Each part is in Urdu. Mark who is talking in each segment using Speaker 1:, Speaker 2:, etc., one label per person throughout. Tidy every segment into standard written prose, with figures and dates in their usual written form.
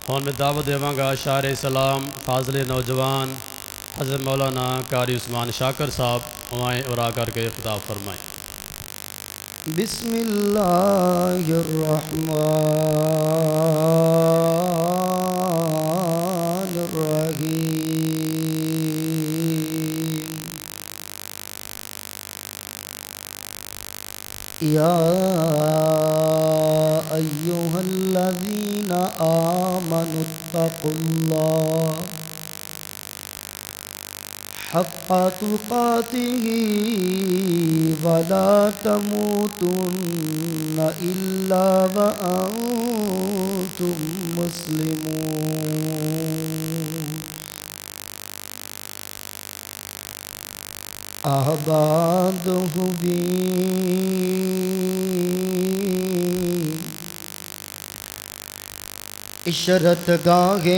Speaker 1: ہوں میں دعوت دیواں گا شاعر اسلام فاضل نوجوان حضرت مولانا قاری عثمان شاکر صاحب آئیں اور آ کر کے خطاب فرمائیں۔
Speaker 2: بسم اللہ الرحمن الرحیم یا ایہا الذین آمنوا اتقوا اللہ حق تقاته ولا تموتن إلا وأنتم مسلمون آباده بی عشرت گاہیں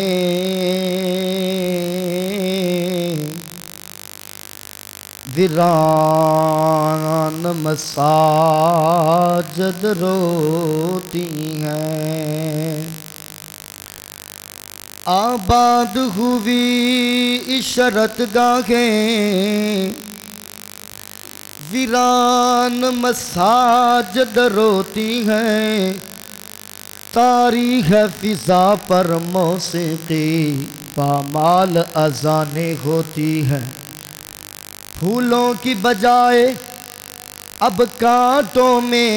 Speaker 2: ویران مساجد روتی ہیں آباد ہوئی عشرت گاہیں ویران مساجد روتی ہیں تاریخ فضا پر موسیقی پامال اذانیں ہوتی ہیں پھولوں کی بجائے اب کانٹوں میں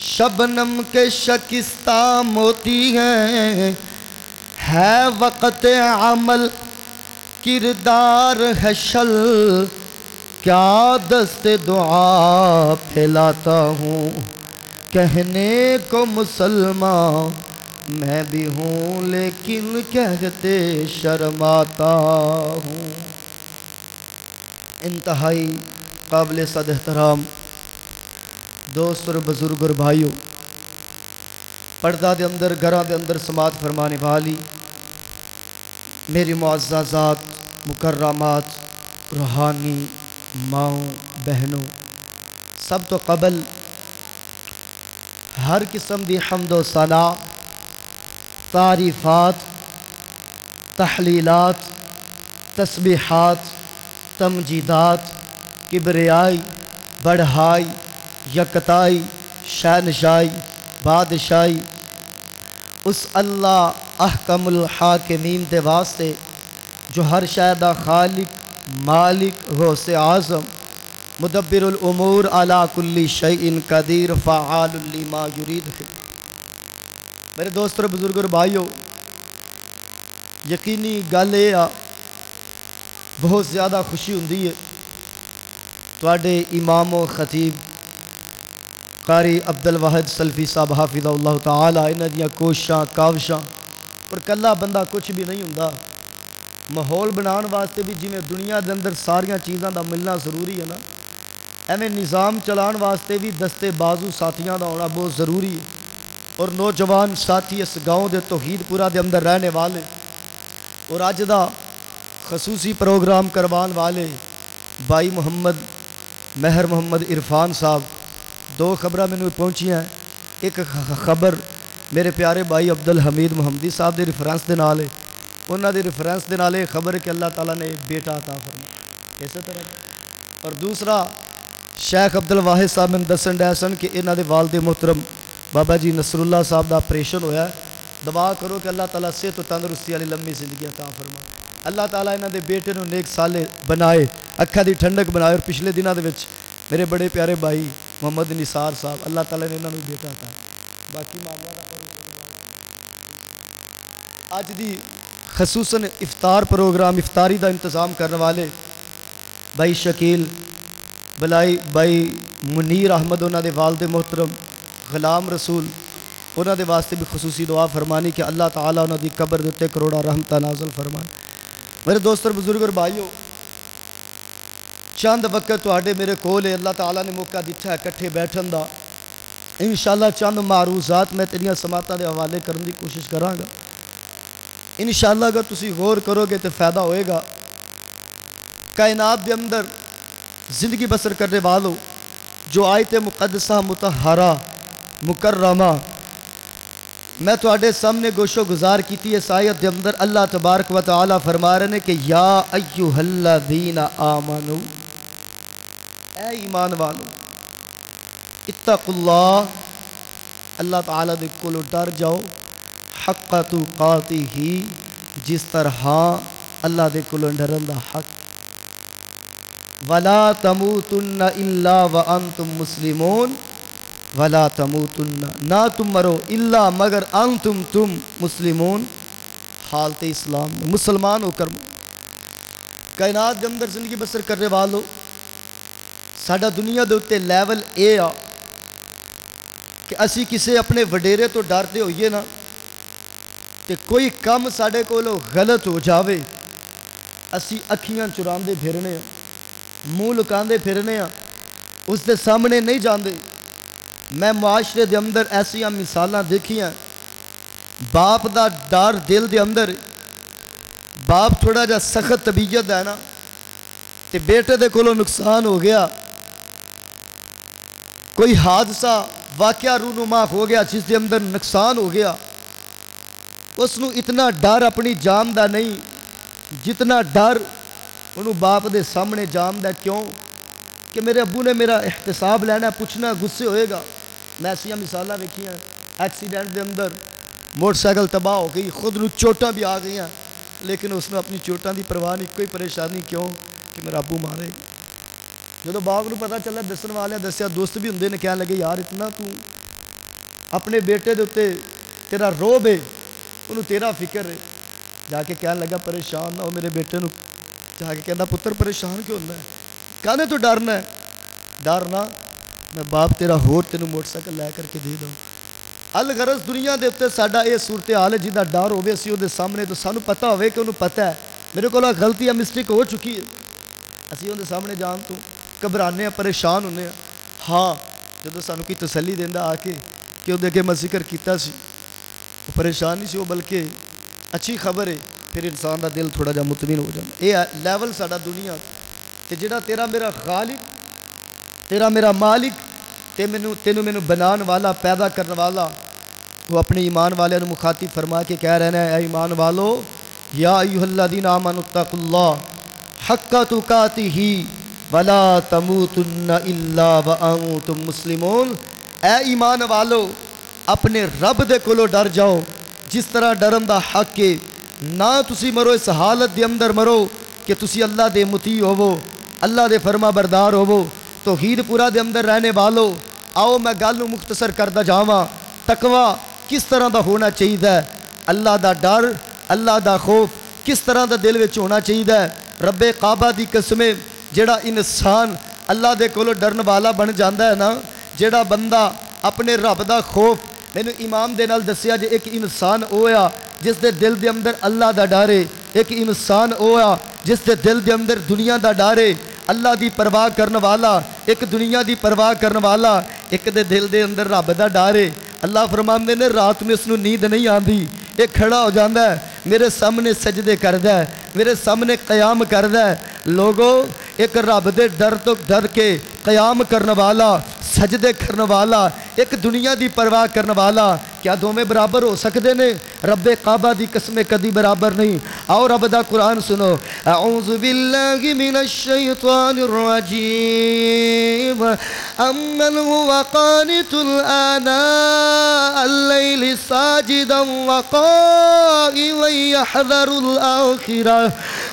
Speaker 2: شبنم کے شکستہ موتی ہیں ہے وقت عمل کردار ہے شل کیا دست دعا پھیلاتا ہوں کہنے کو مسلمان میں بھی ہوں لیکن کہتے شرماتا ہوں۔ انتہائی قابل صد احترام دوست اور بزرگ اور بھائیوں، پردہ دے اندر گھراں دے اندر سماعت فرمانے والی میری معزز ذات مکرمات روحانی ماؤں بہنوں، سب تو قبل ہر قسم دی حمد و ثنا تعریفات تحلیلات تسبیحات تمجیدات کبریائی بڑھائی یکتائی شہنشائی بادشاہی اس اللہ احکم الحاکمین دے واسطے جو ہر شے دا خالق مالک غوث اعظم مدبر الامور علی کل شیء قدیر فعال لما یرید ہے۔ میرے دوست اور بزرگ اور بھائیوں، یقینی گل یہ بہت زیادہ خوشی ہوندی ہے تواڈے امام و خطیب قاری عبدالواحد سلفی صاحب حافظہ اللہ تعالی انہاں دیاں کوششاں کاوشاں پر کلا بندہ کچھ بھی نہیں ہوندا، ماحول بنان واسطے بھی جویں دنیا دے اندر ساریاں چیزاں دا ملنا ضروری ہے نا، ایویں نظام چلان واسطے بھی دستے بازو ساتھیاں دا ہونا بہت ضروری ہے۔ اور نوجوان ساتھی اس گاؤں دے توحید پورا دے اندر رہنے والے اور اج دا خصوصی پروگرام کروان والے بھائی محمد مہر محمد عرفان صاحب، دو خبریں میں نے پہنچی ہیں۔ ایک خبر میرے پیارے بھائی عبدالحمید محمدی صاحب دے ریفرنس دے نال ہے، انہاں دے ریفرنس دے نال خبر ہے کہ اللہ تعالیٰ نے بیٹا عطا فرمایا اسی طرح، اور دوسرا شیخ عبدالواحد صاحب میں دسن ڈے سن کہ انہاں دے والد محترم بابا جی نصر اللہ صاحب دا آپریشن ہویا ہے، دعا کرو کہ اللہ تعالیٰ صحت و تندرستی والی لمبی زندگی عطا فرمائے، اللہ تعالیٰ انہاں دے بیٹے نو نیک صالح بنائے، اکھا دی ٹھنڈک بنائے۔ اور پچھلے دنوں دے وچ میرے بڑے پیارے بھائی محمد نثار صاحب، اللہ تعالیٰ نے انہاں نو بیٹا عطا، باقی معاملہ دا اج دی خصوصاً افطار پروگرام افطاری دا انتظام کرنے والے بھائی شکیل بلائی بھائی منیر احمد، انہاں دے والد محترم غلام رسول، انہاں دے واسطے بھی خصوصی دعا فرمانی کہ اللہ تعالیٰ انہاں دی قبر دے تے کروڑا رحمتہ نازل فرمائے۔ میرے دوست اور بزرگ اور بھائیوں، چند وقت تواڈے میرے کول ہے، اللہ تعالیٰ نے موقع دیتا ہے کٹھے بیٹھن دا، انشاءاللہ چند معروضات میں تیریاں سماعتاں دے حوالے کرنے دی کوشش کراں گا، انشاءاللہ اگر تسی غور کرو گے تو فائدہ ہوئے گا۔ کائنات دے اندر زندگی بسر کرنے والوں جو آیت مقدسہ مطہرہ مکرمہ میں تواڈے سامنے گوشو گزار کیتی اس آیت دے اندر اللہ تبارک و تعالی فرما رہے ہیں کہ یا ایھا الذین آمنو، اے ایمان والو، اتقوا اللہ، اللہ تعالیٰ دے کولو ڈر جاؤ، حق تقاتہ، جس طرح اللہ دے کولو ڈرن دا حق، ولا تموتن الا وانتم مسلمون، ولا تموتن، نہ تم مرو الا مگر انتم تم مسلمون، حالت اسلام میں مسلمان ہو کر کائنات دے اندر زندگی بسر کرنے والو، ساڈا دنیا دے اتے لیول اے آ کہ اسی کسے اپنے وڈیرے تو ڈرتے ہوئیے نا تے کوئی کم ساڈے کولو غلط ہو جاوے اسی اکھیاں چراندے پھرنے ہیں، منہ لکاندے پھرنے ہیں، اس دے سامنے نہیں جاندے۔ میں معاشرے دے اندر ایسیاں مثالاں دیکھیاں، باپ دا ڈر دل دے اندر، باپ تھوڑا جا سخت طبیعت ہے نا تے بیٹے دے کولو نقصان ہو گیا، کوئی حادثہ واقعہ رونما ہو گیا جس دے اندر نقصان ہو گیا، اس نو اتنا ڈر اپنی جان دا نہیں جتنا ڈر انہوں باپ دے سامنے جان دا، کیوں کہ میرے ابو نے میرا احتساب لینا، پوچھنا، غصے ہوئے گا۔ میں ایسیاں مثالہ دیکھیاں، ایکسیڈنٹ دے اندر موٹر سائیکل تباہ ہو گئی، خود نو چوٹاں بھی آ گئی ہیں، لیکن اس نے اپنی چوٹاں دی پرواہ نہیں، کوئی پریشانی، کیوں کہ میرا ابو مارے گا۔ جدو باپ نو پتہ چلا، دسن والے دسیا، دوست بھی ہوندے نے کہنے لگے یار اتنا تو اپنے بیٹے دے اتے تیرا روب ہے، انہوں تیرا فکر ہے، جا کے کہنے لگا پریشان نہ ہو میرے بیٹے نو، جا کے کہنا پتر پریشان کیوں ہونا ہے، کہنے تو ڈرنا ہے، ڈرنا میں باپ تیرا ہور تینوں موٹر سائیکل لے کر کے دے دوں۔ الغرض دنیا دے اتے ساڈا یہ صورتحال ہے جہاں ڈر ہوے اسی وہ سامنے تو سانو پتہ ہوئے کہ انہوں پتہ ہے میرے کو غلطی یا مسٹیک ہو چکی ہے، اسی وہ سامنے جان تو گھبرانے ہیں، پریشان ہونے ہیں۔ ہاں جدو سانو کوئی تسلی دینا آ کے کہ وہ اگے میں ذکر کیتا سی، وہ پریشان نہیں سی، وہ بلکہ اچھی خبر ہے، پھر انسان دا دل تھوڑا جا مطمئن ہو جانا۔ یہ لیول ساڈا دنیا تے جڑا تیرا میرا خالق، تیرا میرا مالک، تینوں مینوں بنان والا، پیدا کرنے والا، وہ اپنے ایمان والے نو مخاطب فرما کے کہہ رہے ہیں، اے ایمان والو، یا ایھا الذین آمنوا اتقوا اللہ حق تقاتہ ولا تموتن الا وانتم مسلمون، اے ایمان والو اپنے رب دے کولو ڈر جاؤ جس طرح ڈرن دا حق ہے، نہ تسی مرو اس حالت دے اندر مرو کہ تسی اللہ دے مطیع ہوو، اللہ دے فرما بردار ہوو، توحید پورا دے اندر رہنے والو۔ آؤ میں گل نو مختصر کردہ جاواں، تقوی کس طرح دا ہونا چاہیے، اللہ دا ڈر، اللہ دا خوف کس طرح دا دل وچ ہونا چاہیے۔ رب کعبہ دی قسمیں جڑا انسان اللہ دے کولو ڈرن والا بن جاندا ہے نا، جڑا بندہ اپنے رب دا خوف، مینوں امام دے نال دسیا جے ایک انسان ہویا جس دے دل دے اندر اللہ دا ڈر ہے، ایک انسان ہویا جس دے دل دے اندر دنیا دا ڈر ہے، اللہ دی پرواہ کرنے والا، ایک دنیا دی پرواہ کرنے والا، ایک دے دل دے اندر رب دا ڈر ہے۔ اللہ فرماندے نے رات میں اس نو نیند نہیں آندی، ایک کھڑا ہو جاندا ہے، میرے سامنے سجدے کردا ہے، میرے سامنے قیام کردا ہے۔ لوگو ایک رب دے ڈر تو ڈر کے قیام کرنے والا، سجدے کرنے والا، ایک دنیا دی پرواہ کرنے والا، کیا دونوں برابر ہو سکتے نے؟ رب کعبہ دی قسمیں کدی برابر نہیں۔ آؤ رب دا قرآن سنو، اعوذ باللہ من الشیطان الرجیم، امن هو قانت آناء اللیل ساجدا وقائما یحذر الآخرہ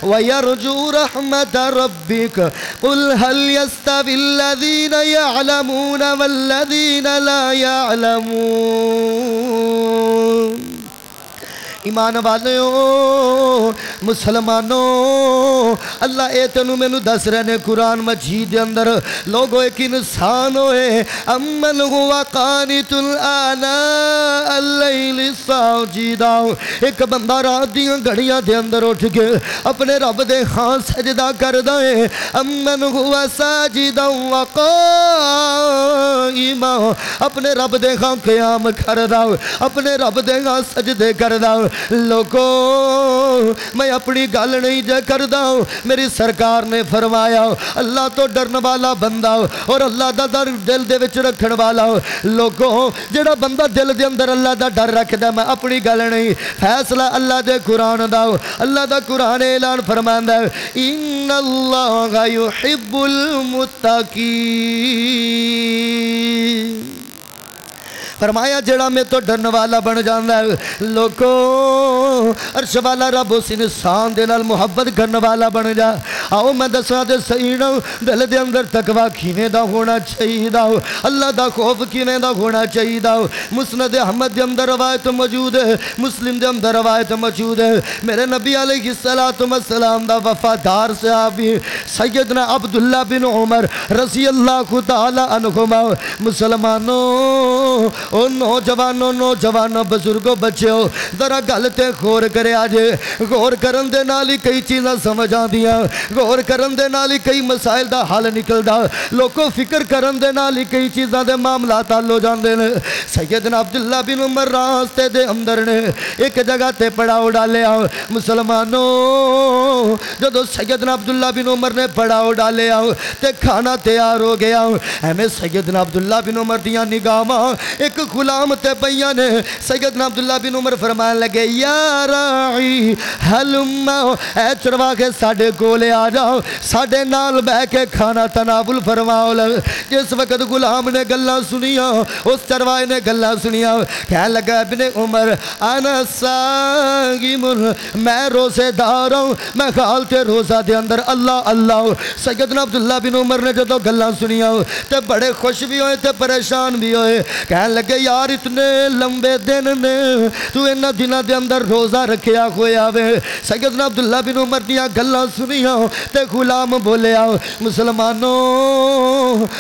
Speaker 2: ویرجو رحمت ربک قل هل يستوی الذین یعلمون والذین لا يعلمون۔ ایمان والوں، مسلمانوں، اللہ اے تینوں مینوں دس رہے نے قرآن مجید دے اندر، لوگو ایک انسان ہوئے، امن ہوا قانت آناء اللیل ساجدا، ایک بندہ رات دیاں گھڑیاں دے اندر اٹھ کے اپنے رب دے ہاں سجدہ کردا ہے، امن ہوا ساجدا وقائما، اپنے رب دے ہاں قیام کردا، اپنے رب دے ہاں سجدے کردا، لوگو میں اپنی گل نہیں جے کردا میری سرکار نے فرمایا اللہ تو ڈرن والا بندہ اور اللہ دا ڈر دل دے وچ رکھن والا لوگو جڑا بندہ دل دے اندر اللہ دا ڈر رکھدا میں اپنی گل نہیں فیصلہ اللہ دے قرآن دا اللہ دا قرآن اعلان فرماندا ہے ان اللہ یحب المتقین فرمایا جڑا میں تو ڈرن والا بن جاندہ ہے لوگو عرش والا رب اس انسان دے نال محبت کرن والا بن جا آؤ میں دسا دے سینا دل دے اندر تقوی کیویں دا ہونا چاہیے دا اللہ دا خوف کیویں دا ہونا چاہیے دا مسند احمد دے اندر روایت موجود ہے مسلم دے اندر روایت موجود ہے میرے نبی علیہ السلام دا وفادار صحابی سیدنا عبداللہ بن عمر رضی اللہ تعالی عنہما مسلمانوں او نوجوانوں بزرگوں بچوں ذرا گلتے غور کرے آجے غور کرن دے نالی کئی چیزاں سمجھ آن دیا غور کرن دے نالی کئی مسائل دا حل نکل دا لوگوں فکر کرن دے نالی کئی چیزاں دے معاملات حل ہو جان دے سیدنا عبداللہ بن عمر راستے دے اندر نے ایک جگہ تے پڑاؤ ڈالے آؤ مسلمانوں جدو سیدنا عبداللہ بن عمر نے پڑاؤ ڈالے آؤ تے کھانا تیار ہو گیا ایمیں سیدنا عبداللہ بن عمر دیاں نگاہاں ایک غلام تے پئیاں نے سیدنا عبداللہ بن عمر فرمائے لگے یا راعی حلم اے چروا کے ساڑھے گولے آ جاؤ ساڑھے نال بہ کے کھانا تناول فرماؤ لگ جس وقت غلام نے گلہ سنیا اس چروائے نے گلہ سنیا کہنے لگا ابن عمر انا صائم میں روزے دار ہوں میں خالتے روزہ دے اندر اللہ اللہ سیدنا عبداللہ بن عمر نے جدو گلہ سنیا تے بڑے خوش بھی ہوئے تے پریشان بھی ہوئے کہنے لگے یار اتنے لمبے دن نے تو انہ دنہ دے اندر روزہ رکھیا ہوئے آوے سیدنا عبداللہ بن عمر دیا گلہ سنیا تے غلام بولے آؤ مسلمانوں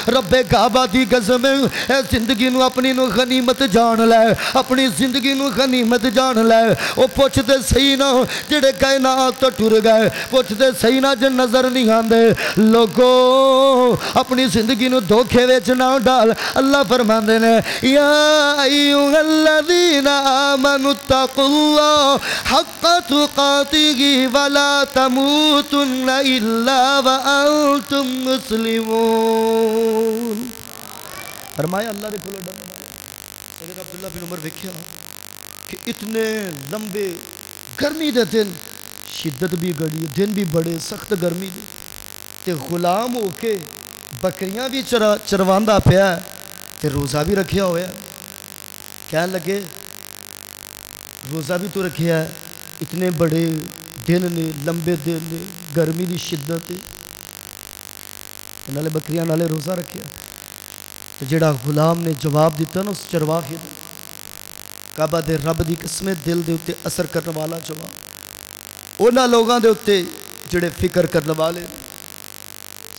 Speaker 2: رب کعبہ دی قسم اے زندگی نو اپنی نو غنیمت جان لے اپنی زندگی نو غنیمت جان لے او پوچھ دے صحیح نہ جڑے کائنات تو ٹر گئے پوچھ دے صحیح نہ جن نظر نہیں آندے لوگو اپنی زندگی نو دھوکے وچ نہ ڈال اللہ فرماندے نے یا ایوہ الذین آمنوا اتقوا اللہ حق تقاتہ ولا تموتن الا وانتم مسلمون فرمایا اللہ نے کھولو ڈرنا حضرت عبداللہ بن عمر ویکھیا کہ اتنے لمبے گرمی دے دن شدت بھی گڑی دن بھی بڑے سخت گرمی دے تے غلام ہو کے بکریاں بھی چرواندہ پیا تے روزہ بھی رکھیا ہویا کہنے لگے روزہ بھی تو رکھیا ہے اتنے بڑے دن نے لمبے دن نے گرمی دی شدت نالے بکریاں نالے روزہ رکھیا جڑا غلام نے جواب دیتا نا اس چرواہے نے کعبہ دے رب دی قسمیں دل دے اتے اثر کرنے والا جواب اونا لوگاں دے اتے جڑے فکر کرنے والے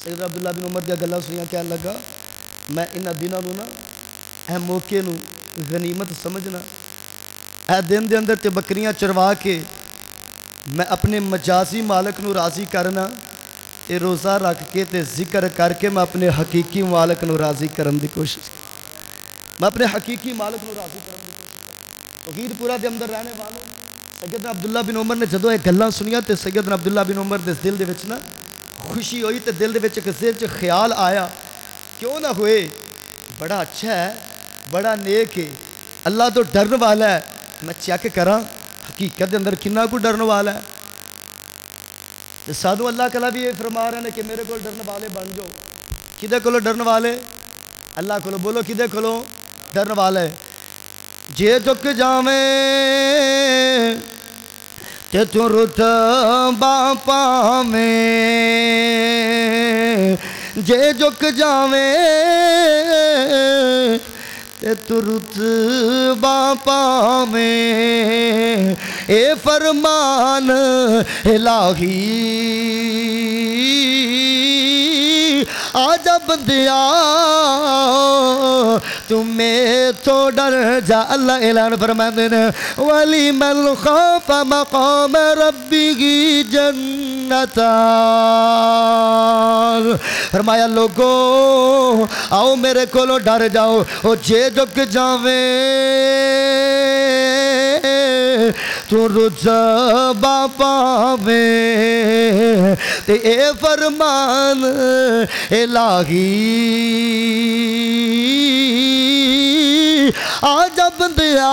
Speaker 2: سیدنا عبداللہ بن عمر دیا گلہ سنیا کیا لگا میں انہ دنوں نو نا اے موقع نو غنیمت سمجھنا اے دن دے اندر تے بکریاں چروا کے میں اپنے مجازی مالک نو راضی کرنا تے روزہ رکھ کے تے ذکر کر کے میں اپنے حقیقی مالک نو راضی کرن دی کوشش میں اپنے حقیقی مالک نو راضی کرن دی کوشش توحید پورا دے اندر رہنے والوں سیدنا عبداللہ بن عمر نے جدو ایک گلاں سنیا تے سیدنا عبداللہ بن عمر دے دل دے وچ نا خوشی ہوئی تے دل دے وچ ایک ذہن چ خیال آیا کیوں نہ ہوئے بڑا اچھا ہے بڑا نیک ہے اللہ تو ڈرن والا ہے میں چیک کراں حقیقت دے اندر کنا کو ڈرن والا ہے سادھو اللہ کلا بھی یہ فرما رہے ہیں کہ میرے کو ڈرن والے بن جاؤ کدے کولو ڈرن والے اللہ کولو بولو کدے کولو ڈرن والے جے جک جاویں تے تو رتبہ پاویں جے جک جاویں تے تو رتبہ پاویں اے فرمان الہی آجا بندیا تمہیں تو ڈر جا اللہ اعلان فرماتے ہیں وَلِمَنْ خَافَ مَقَامَ رَبِّهِ جَنَّتَانِ فرمایا لوگو آؤ میرے کولو ڈر جاؤ او جے جک جاویں تو رتبہ پاوے تے اے فرمان الہی آجا بندیا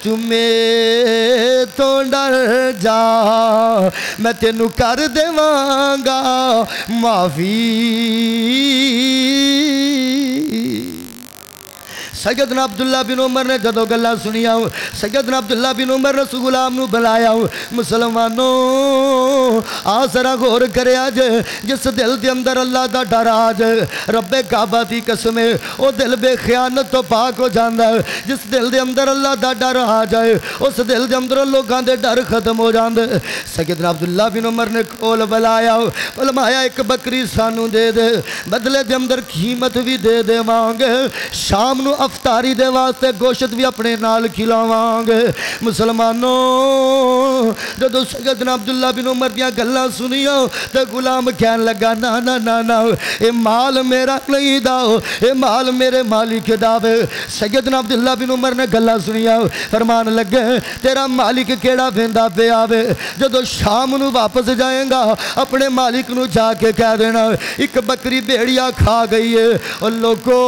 Speaker 2: تمہیں تو ڈر جا میں تینوں کر دیوانگا معافی سیدنا عبداللہ بن عمر نے جدو گلہ سنیا سیدنا عبداللہ بن عمر نے اس غلام نو بلایا مسلمانوں آسرا غور کرے آج جس دل دے اندر اللہ دا ڈر آج رب کعبہ دی قسم او دل بے خیانت تو پاک ہو جاندہ ہے جس دل دے اندر اللہ دا ڈر آ جائے اس دل دے اندر لوگاں دے ڈر ختم ہو جاندہ ہے سیدنا عبداللہ بن عمر نے کول بلایا فرمایا ایک بکری سانو دے دے بدلے دے اندر قیمت بھی دے دے مانگے شام نو افطاری دے واسطے گوشت بھی اپنے نال کھلاوانگے مسلمانوں جدو سیدنا عبداللہ بن عمر دیاں گلاں سنیا تے غلام کہن لگا نا نا نا نا اے مال میرا نہیں داؤ اے مال میرے مالک داوے سیدنا عبداللہ بن عمر نے گلاں سنیا فرمان لگے تیرا مالک کیڑا بھیندا پہ آوے جدو شام نو واپس جائیں گا اپنے مالک نو جا کے کہہ دینا ایک بکری بیڑیا کھا گئی ہے اور لوگوں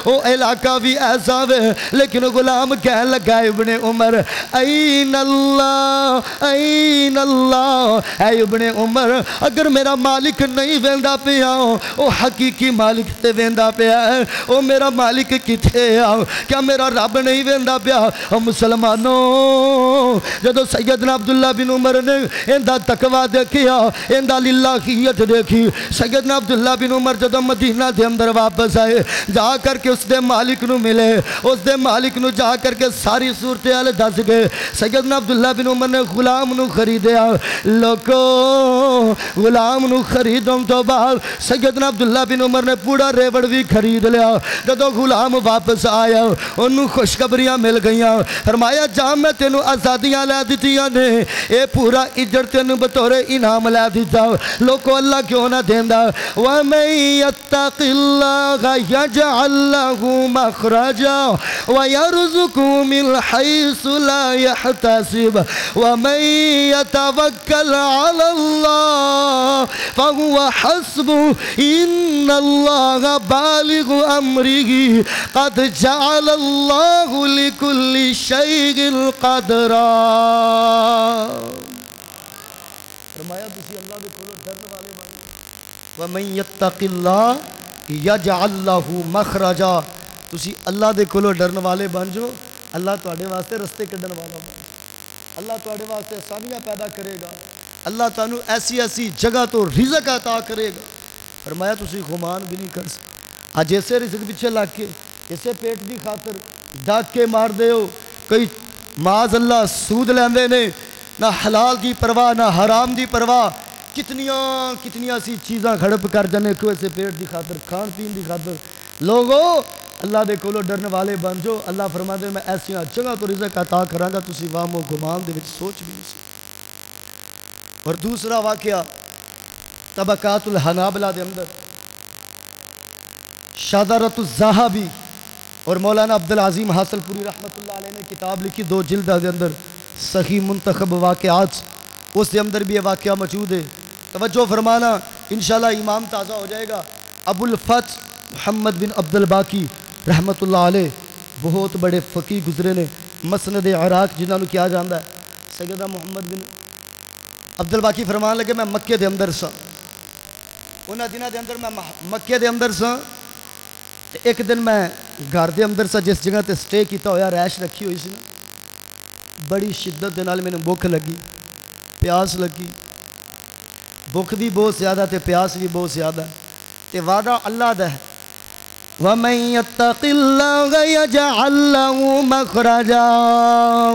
Speaker 2: او علاقہ بھی ایسا ہے لیکن غلام کہہ لگا ابن عمر این اللہ اے ابن عمر اگر میرا مالک نہیں ویندا پیا او حقیقی مالک تے ویندا پیا ہے او میرا مالک کتھے آ کیا میرا رب نہیں ویندا پیا او مسلمانوں جدو سیدنا عبداللہ بن عمر نے اندہ تقوی دیکھیا اندہ للہیت دیکھی سیدنا عبداللہ بن عمر جدو مدینہ دے اندر واپس آئے جا کر کے اس دے مالک نو ملے اس دے مالک نو جا کر کے ساری صورتحال دس گئے سیدنا عبداللہ بن عمر نے غلام نو خریدیا لوگو غلام نو خریدوں تو بعد سیدنا عبداللہ بن عمر نے پورا ریوڑ بھی خرید لیا جدو غلام واپس آیا انہوں خوشخبریاں مل گئیاں فرمایا جا میں تینوں آزادیاں لے دیتیاں نے اے پورا اجڑ تینوں بطور انعام لے دیتا لوگو اللہ کیوں نہ دیندہ وَمَن يَتَّقِ اللَّهَ يَجْعَلْ لَهُ مَخْرَجًا وَيَرْزُقْهُ مِنْ حَيْثُ لَا يَحْتَسِبُ وَمَن يَتَوَكَّلْ عَلَى اللَّهِ فَهُوَ حَسْبُهُ إِنَّ اللَّهَ بَالِغُ أَمْرِهِ قَدْ جَعَلَ اللَّهُ لِكُلِّ شَيْءٍ قَدْرًا فرمایا تسی اللہ دے کولوں ڈرن والے بن وَمَن يَتَّقِ اللَّهَ يَجْعَلْ لَهُ مَخْرَجًا تسی اللہ دے کولوں ڈرن والے بن جو اللہ تواڈے واسطے رستے کڈن والا بن اللہ تواڈے واسطے آسانیاں پیدا کرے گا اللہ تانوں ایسی ایسی جگہ تو رزق عطا کرے گا فرمایا تسی گمان بھی نہیں کر سکتے آج ایسے رزق پیچھے لگ کے اسے پیٹ دی خاطر ڈاکے مار دے ہو کئی معاذ اللہ سود لیندے نے نہ حلال دی پرواہ نہ حرام دی پرواہ کتنیاں سی چیزاں کھڑپ کر جانے کو ایسے پیٹ دی خاطر کھان پین دی خاطر لوگوں اللہ دے کولو ڈرن والے بن جو اللہ فرما دے میں ایسی جگہ تو رزق عطا کراں گا تسی وہم و گمان دے وچ سوچ بھی نہیں سکتے اور دوسرا واقعہ طبقات الحنابلہ دے اندر شادرۃ الذہبی اور مولانا عبدالعظیم حاصل پوری رحمت اللہ علیہ نے کتاب لکھی 2 جلدہ دے اندر صحیح منتخب واقعات اس دے اندر بھی یہ واقعہ موجود ہے توجہ فرمانا انشاءاللہ امام تازہ ہو جائے گا ابو الفتح محمد بن عبد الباقی رحمت اللہ علیہ بہت بڑے فقیہ گزرے نے مسند عراق جنہوں نے کیا جاندہ ہے سیدہ محمد بن عبد الباقی فرمان لگے میں مکہ دے اندر سا انہاں دنہ دے اندر میں مکہ دے اندر سا ایک دن میں گھر دے اندر سا جس جگہ تے سٹے کیتا ہویا رہائش رکھی ہوئی سی نا بڑی شدت دے نال میں نے بھوک لگی پیاس لگی بھوک بھی بہت زیادہ تے پیاس بھی بہت زیادہ تے وعدہ اللہ دا ہے وَمَن يَتَّقِ اللَّهَ يَجْعَلْ لَهُ مَخْرَجًا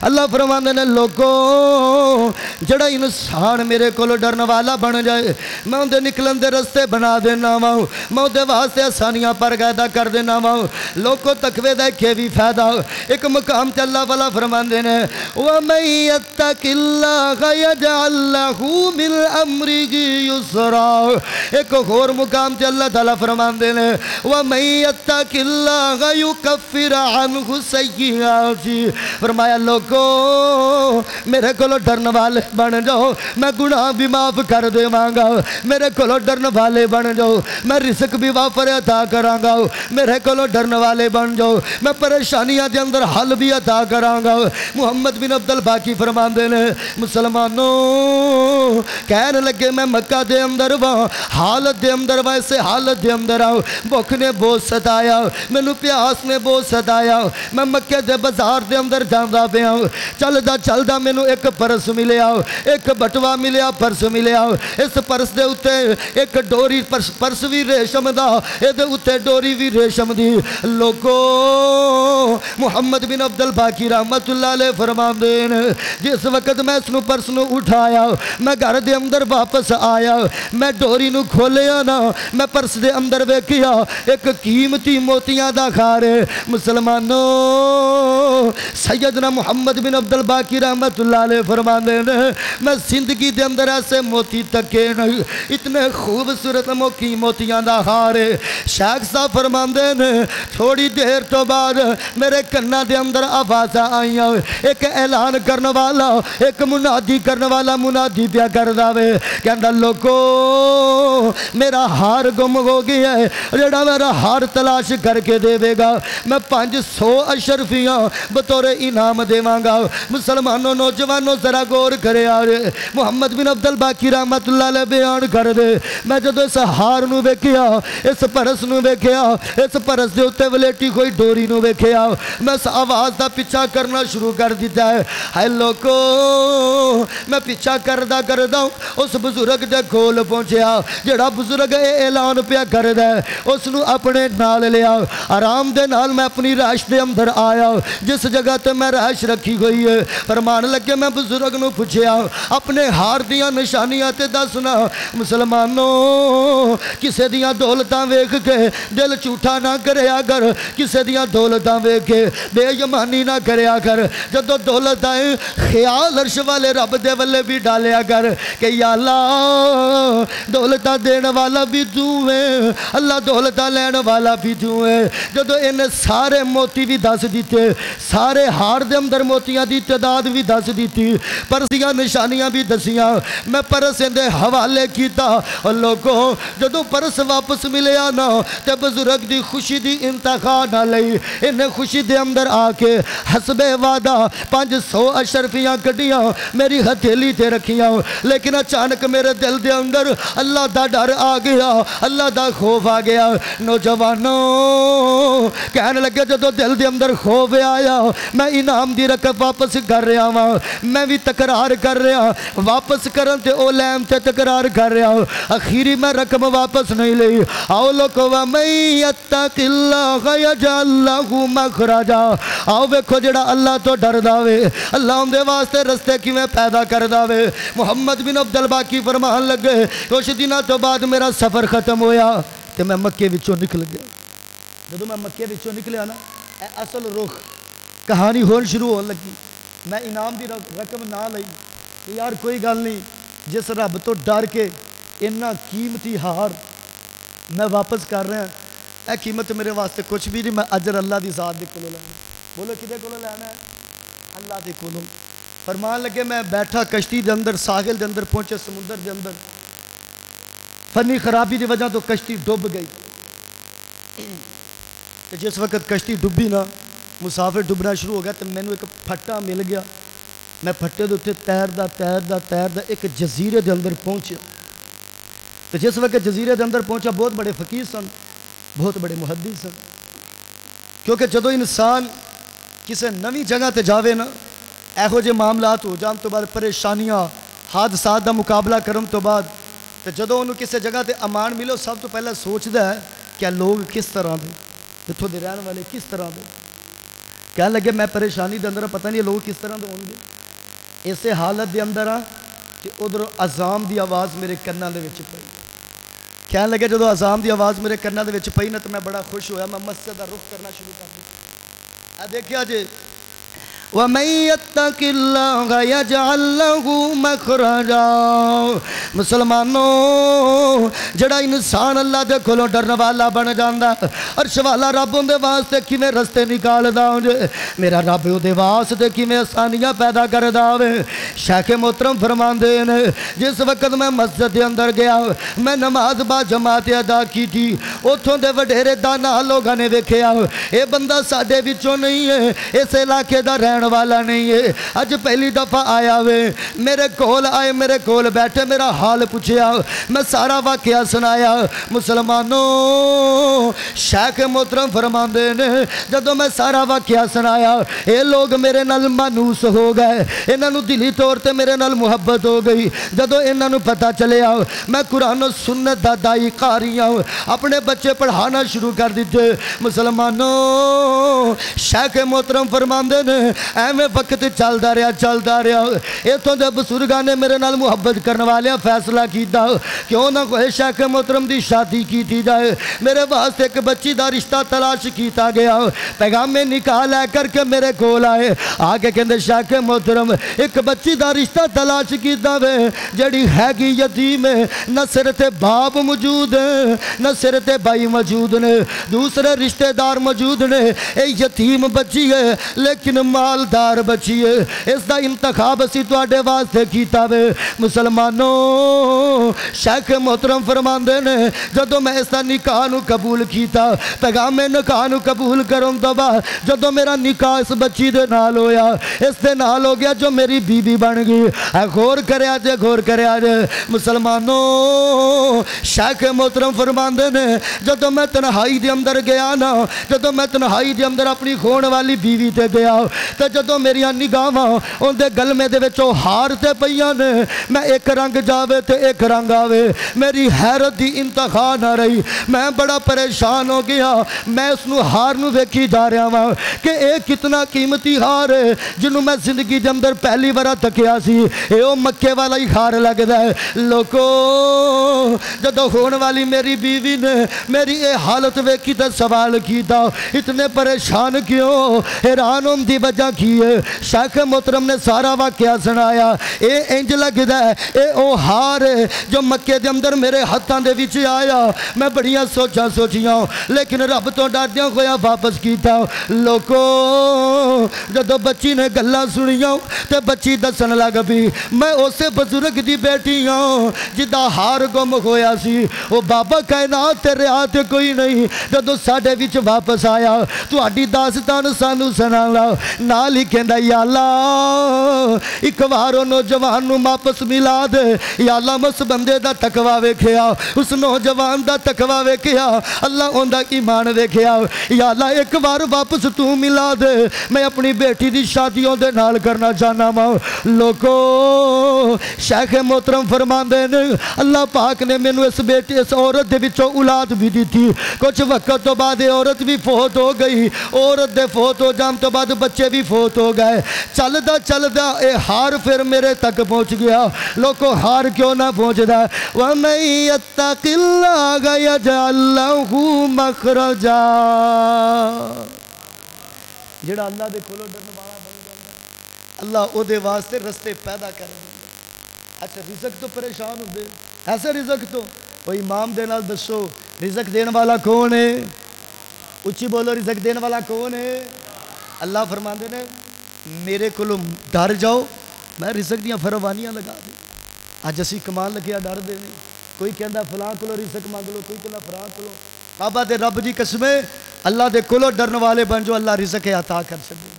Speaker 2: اللہ فرماندے نے لوگوں جڑا انسان میرے کولو ڈرن والا بن جائے میں اندے نکلن دے رستے بنا دینا واؤں میں اندے واسطے آسانیاں پر قیدہ کر دینا واؤں لوگوں تقوی دے کے بھی فائدہ ایک مقام تے اللہ والا فرماندے نے وَمَن يَتَّقِ اللَّهَ يَجْعَلْ لَهُ مِنْ أَمْرِهِ يُسْرًا ایک اور مقام تے اللہ تعالیٰ فرماندے نے وَمَن يَتَّقِ اللَّهَ يُكَفِّرْ عَنْهُ سَيِّئَاتِهِ فرمایا لوگو میرے کولو ڈرن والے بن جاؤ میں گناہ بھی معاف کر دیواں گا میرے کولو ڈرن والے بن جاؤ میں رزق بھی وافر عطا کراں گا میرے کولو ڈرن والے بن جاؤ میں پریشانیاں دے اندر حل بھی عطا کراں گا محمد بن عبد الباقی فرماندے نے مسلمانوں کہنے لگے میں مکہ دے اندر وہاں حالت دے اندر ویسے حالت دے اندر آؤ بھوک نے بہت ستایا مینوں پیاس نے بہت ستایا میں مکے دے بازار دے اندر جاندا پیا چلدا مینوں ایک پرس ملیا ایک بٹوا ملیا پرس ملیا اس پرس دے اوتے ایک ڈوری پرس بھی ریشم دا اے دے اوتے ڈوری بھی ریشم دی لوگو محمد بن عبد الباقی رحمت اللہ علیہ فرماندے نے جس وقت میں اس نو پرس نو اٹھایا میں گھر دے اندر واپس آیا میں ڈوری نو کھولیا نا میں پرس دے اندر ویکھیا ایک قیمتی موتیاں دا خار مسلمانوں سیدنا محمد بن عبد الباقی رحمت اللہ علیہ فرماندے نے میں زندگی دے اندر ایسے موتی تکے نہیں اتنے خوبصورت موتیاں دا خار شیخ صاحب فرماندے نے تھوڑی دیر تو بعد میرے کنہ دے اندر آوازاں آئیاں ایک اعلان کرنے والا ایک منادی کرنے والا منادی پیا کر داوے کہندہ لوگو میرا ہار گم ہو گیا ہے جڑا میرا ہار تلاش کر کے دے دے گا میں 500 اشرفیاں بطور انعام دیواں گا مسلمانوں نوجوانوں ذرا غور کرے آرے محمد بن عبد الباقی رحمت اللہ علیہ بیان کر دے میں جدو اس ہار نو ویکھیا اس پرس نو ویکھیا اس پرس دے اتے ولیٹی کوئی ڈوری نو ویکھیا میں اس آواز دا پیچھا کرنا شروع کر دیتا ہے ہائے لوگو میں پیچھا کردہ اس بزرگ دے کول پہنچیا جڑا بزرگ اعلان پیا کردہ اس نو اپنے نال لیا آرام دے نال میں اپنی رہائش دے اندر آیا جس جگہ تے میں رہائش رکھی گئی ہے فرمان لگے میں بزرگ نو پوچھیا اپنے ہار دیاں نشانیاں تے دسنا مسلمانوں کسے دیاں دولتاں ویکھ کے دل جھوٹا نہ کریا کر کسے دیاں دولتاں ویکھ کے بے ایمانی نہ کریا کر جدو دولت آئے خیال عرش والے رب دے والے بھی ڈالیا کر کہ یا اللہ دولتہ دینے والا بھی تو ہے اللہ دولتہ لینے والا بھی تو ہے جدو انہیں سارے موتی بھی دس دیتے سارے ہار دے اندر موتیاں دی تعداد بھی دس دیتی پرسیاں نشانیاں بھی دسیاں میں پرس اندے حوالے کیتا اور لوگوں جدو پرس واپس ملیا نا تے بزرگ دی خوشی دی انتخا نہ لئی انہیں خوشی دے اندر آکے حسب وعدہ 500 اشرفیاں کٹیاں میری ہتھیلی تے رکھیاں لیکن اچانک میرے دل دے اندر اللہ دا ڈر آ گیا اللہ دا خوف آ گیا نوجوانوں کہنے لگے جدو دل دے اندر خوف آیا میں انعام دی رقم واپس کر رہا ہوں میں بھی تکرار کر رہا واپس کرن تے او لیم تے تکرار کر رہا اخیری میں رقم واپس نہیں لئی آؤ لوگو وَمَن يَتَّقِ اللَّهَ يَجْعَل لَّهُ مَخْرَجًا آؤ ویکھو جڑا اللہ تو ڈر داوے اللہ ان دے واسطے رستے کی میں پیدا کر داوے محمد بن عبد الباقی فرمان لگے کچھ دنوں تو بعد میرا سفر ختم ہویا تے میں مکے وچوں نکل گیا جدو میں مکے وچوں نکلیا نا اے اصل رخ کہانی ہون شروع ہون لگی میں انعام دی رقم نہ لئی کہ یار کوئی گل نہیں جس رب تو ڈر کے اتنا قیمتی ہار میں واپس کر رہا اے قیمت میرے واسطے کچھ بھی نہیں میں اجر اللہ دی ذات دے کولوں لینا بولو کدے کولوں لینا ہے اللہ دے کولوں فرمان لگے میں بیٹھا کشتی دے اندر ساحل دے اندر پہنچے سمندر دے اندر فنی خرابی دی وجہ تو کشتی ڈوب گئی جس وقت کشتی ڈوبی نا مسافر ڈوبنا شروع ہو گیا تو میں نے ایک پھٹا مل گیا میں پھٹے دے اتے تیردا ایک جزیرے دے اندر پہنچیا تو جس وقت جزیرے دے اندر پہنچا بہت بڑے فقیر سن بہت بڑے محدث سن کیونکہ جدو انسان کسی نوی جگہ تے جاوے نا ایہو جے معاملات ہو جان تو بعد پریشانیاں حادثات دا مقابلہ کرن تو بعد تو جدو انہوں کسی جگہ تے امان ملو سب تو پہلے سوچدا ہے کہ لوگ کس طرح دے جتھوں دے رہن والے کس طرح دے کہنے لگے میں پریشانی دے اندر پتہ نہیں لوگ کس طرح دے ہوں گے اسے حالت دے اندر کہ ادھر اذان دی آواز میرے کناں دے وچ پئی کہنے لگے جدو اذان دی آواز میرے کناں دے وچ پئی نا تو میں بڑا خوش ہویا میں مسجد دا رخ کرنا شروع کر دیا دیکھیا جے وَمَن يَتَّقِ اللَّهَ يَجْعَل لَّهُ مَخْرَجًا۔ مسلمانوں جڑا انسان اللہ دے کولوں ڈرن والا بن جاندا عرش والا رب اون دے واسطے کیویں رستے نکالدا ہوے، میرا رب اون دے واسطے کیویں آسانیاں پیدا کردا ہوے۔ شیخ محترم فرماندے نے جس وقت میں مسجد دے اندر گیا میں نماز با جماعت ادا کی تھی، اوتھوں دے وڈیرے دانا لوگاں نے ویکھیا اے بندہ ساڈے وچوں نہیں ہے، اس علاقے دا رہن والا نہیں ہے، اج پہلی دفعہ آیا وے، میرے کول آئے، میرے کول بیٹھے، میرا حال پوچھیا، میں سارا واقعہ سنایا۔ مسلمانوں شیخ محترم فرماندے نے جدوں میں سارا واقعہ سنایا اے لوگ میرے نال مانوس ہو گئے، انہاں نوں دلی طور تے میرے نال محبت ہو گئی۔ جدوں انہاں نوں پتہ چلیا میں قرآن و سنت دا دائی قاری ہوں، اپنے بچے پڑھانا شروع کر دیتے۔ مسلمانوں شیخ محترم فرماندے نے ایویں وقت چلدا رہا، ایتھوں دے بزرگاں نے میرے نال محبت کرن والے فیصلہ کیتا کیوں نہ کوئی شیخ محترم دی شادی کیتی جائے، میرے واسطے ایک بچی دا رشتہ تلاش کیتا گیا۔ پیغام نکاح لے کر کے میرے کول آئے، آگے کہندے شیخ محترم ایک بچی دا رشتہ تلاش کیتا وے جڑی ہے گی یتیم ہے، نہ سر تے باپ موجود ہے نہ سر تے بھائی موجود نے، دوسرے رشتہ دار موجود نے، اے یتیم بچی ہے لیکن مالدار بچی ہے، اس دا انتخاب اسی تواڈے واسطے کیتا وے۔ مسلمانوں شیخ محترم فرماندے نے جدوں میں اس دا نکاح نو قبول کیتا، پیغام نکاح نو قبول کرن تو بعد جدوں میرا نکاح اس بچی دے نال ہویا، اس دے نال ہو گیا جو میری بی بی بن گئی۔ اے غور کریا جے مسلمانوں شیخ محترم فرماندے نے جدوں میں تنہائی دے اندر گیا نا، جدوں میں تنہائی دے اندر اپنی خون والی بیوی تے گیا تے جدوں میریاں نگاہاں اون دے گلمے دے وچوں ہار تے پئیاں نے، میں ایک رنگ جاوے تے ایک رنگ آوے، میری حیرت دی انتہا نہ رہی، میں بڑا پریشان ہو گیا۔ میں اس نو ہار نو ویکھی جا رہا ہاں کہ اے کتنا قیمتی ہار ہے جنوں میں زندگی دے اندر پہلی بار تکیا سی، اے او مکے والا ہی ہار لگدا ہے۔ لوکو جدوں ہون والی میری بیوی نے میری اے حالت ویکھی تے سوال کیتا اتنے پریشان کیوں، حیران ہونے دی وجہ کی ہے؟ شیخ محترم نے سارا واقعہ سنایا، اے انج لگدا ہے اے او ہار ہے جو مکے دے اندر میرے ہتھاں دے وچ آیا، میں بڑیاں سوچیاں لیکن رب تو ڈردیاں ہویا واپس کیتا۔ لوکو جدوں بچی نے گلاں سنیاں تے بچی دسن لگ پئی میں اسے بزرگ دی بیٹی ہوں جدا ہار گم ہویا سی، او بابا کائنات تے رہا تے کوئی نہیں، جدوں ساڈے وچ واپس آیا تہاڈی داستان سانو سنانا، نال ہی کہندا یا اللہ ایک وار نوجوان نو واپس ملا دے، یا اللہ اس بندے دا تقوی ویکھیا، اس نوجوان دا تقوی ویکھیا، اللہ اوندا ایمان ویکھیا، یا اللہ ایک بار واپس تو ملا دے، میں اپنی بیٹی دی شادیوں دے نال کرنا چاہنا ماں۔ لوکو شیخ محترم فرماندے نے اللہ پاک نے مینوں اس بیٹی اس عورت دے وچوں اولاد بھی دیتی، کچھ وقت تو بعد عورت بھی فوت ہو گئی، عورت دے فوت ہو جان تو بعد بچے بھی فوت ہو گئے، چلدا اے ہار پھر میرے تک پہنچ گیا۔ لوکو ہار کیوں نہ پہنچدا؟ وَمَن يَتَّقِ اللَّهَ يَجْعَل لَّهُ مَخْرَجًا، جڑا اللہ دے کولوں ڈرن والا بن جاندا اللہ او دے واسطے رستے پیدا کر دیندا۔ اچھا رزق تو پریشان ہوندے ایسے رزق تو کوئی امام دے نال دسو رزق دین والا کون ہے؟ اچھی بولو رزق دین والا کون ہے؟ اللہ فرماندے نے میرے کولوں ڈر جاؤ میں رزق دیاں فراوانیاں لگا دے۔ اج اسی کمال لگیا ڈر دے نے، کوئی کہندا فلاں کولوں رزق مانگ لو، کوئی کہندا فلاں کولوں۔ بابا دے رب دی قسمیں اللہ دے کولوں ڈرن والے بن جو اللہ رزق عطا کر سکے۔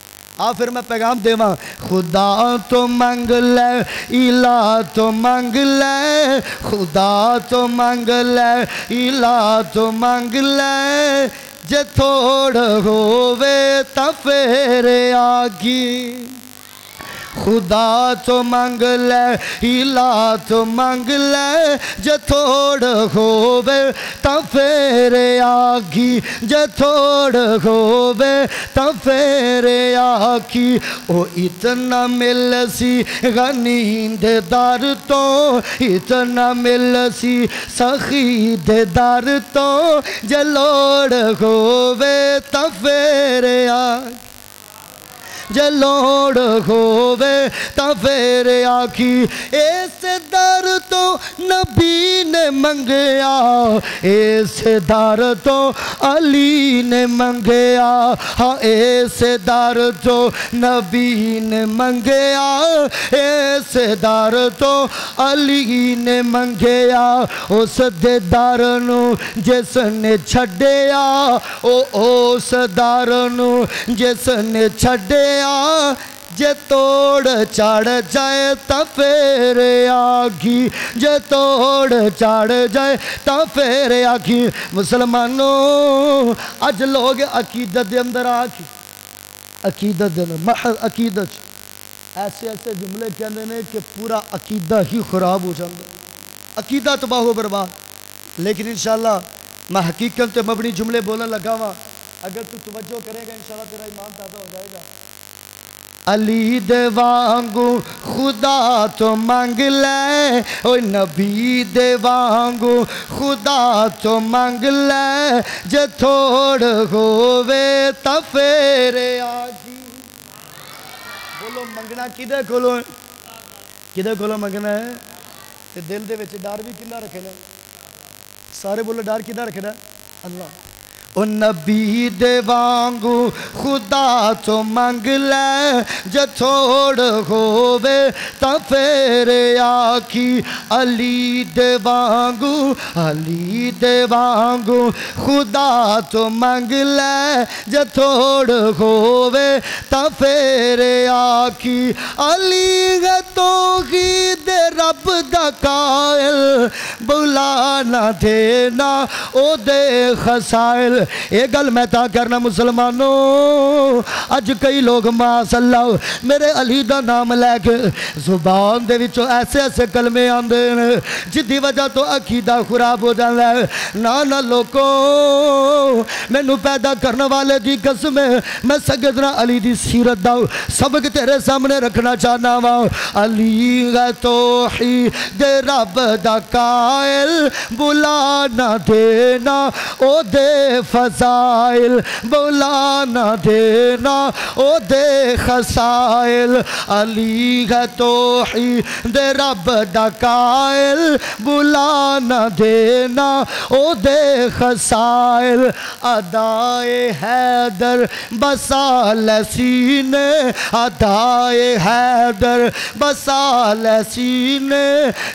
Speaker 2: پھر میں پیغام دیواں خدا تو مانگ لے الہ تو مانگ لے، خدا تو مانگ لے الہ تو مانگ لے، جے تھوڑ ہووے تا پھر آگی، خدا تو مانگ لے الہ تو مانگ لے، جے تھوڑ ہووے تا پھر آگی، جے تھوڑ ہووے تا پھر آگی۔ او اتنا مل سی غنی دے در تو، اتنا مل سی سخی دے در تو، جے لوڑ ہووے تا پھر آگی۔ جے لوڑ ہووے تا پھر آکھی اس در تو نبی نے منگیا اس در تو علی نے منگیا ہاں اس در تو نبی نے منگیا اس در تو علی نے منگیا اس دے در نو جس نے چھڑیا اس در نو جس نے چھڑیا جے توڑ چڑھ جائے تا پھر آگی جے توڑ چڑھ جائے تا پھر آگی مسلمانوں اج لوگ عقیدت دے اندر آگی عقیدت دے اندر محض عقیدت ایسے ایسے جملے کہنے نے کہ پورا عقیدہ ہی خراب ہو جاندے عقیدہ تباہ و برباد لیکن انشاءاللہ میں حقیقت تے مبنی جملے بولنے لگا ہوا اگر تو توجہ کرے گا انشاءاللہ تیرا ایمان تازہ ہو جائے گا علی دے وانگو خدا تو مانگ لے اوہ نبی دے وانگو خدا تو مانگ لے جے تھوڑ ہووے تا پھر آگی بولو منگنا کدے کولو منگنا ہے کہ دل دے وچ ڈر بھی کنا رکھنا سارے بولو ڈر کنا رکھنا اللہ او نبی دے وانگو خدا تو مانگ لے جے تھوڑ ہووے تا پھر آکھی علی دے وانگو خدا تو مانگ لے جے تھوڑ ہووے تا پھر آکھی علی ہے توحید رب دا قائل بلا نہ دینا او دے خسائل ایک گل میں تا کرنا مسلمانوں اج کئی لوگ ماشاء اللہ میرے علی دا نام لے کے زبان دے وچوں ایسے ایسے کلمے آندے ہیں جدی وجہ تو عقیدہ خراب ہو جانا ہے نہ لوگوں میں نو پیدا کرنے والے دی قسم ہے میں سیدنا علی دی سیرت دا سبق تیرے سامنے رکھنا چاہنا ہوا علی ہے توحید رب دا قائل بلا نہ دینا او دے فضائل بلا نہ دینا او دے خسائل علی ہے توحید رب دا قائل بلا نہ دینا او دے خسائل ادائے حیدر بسال سینے ادائے حیدر بسال سینے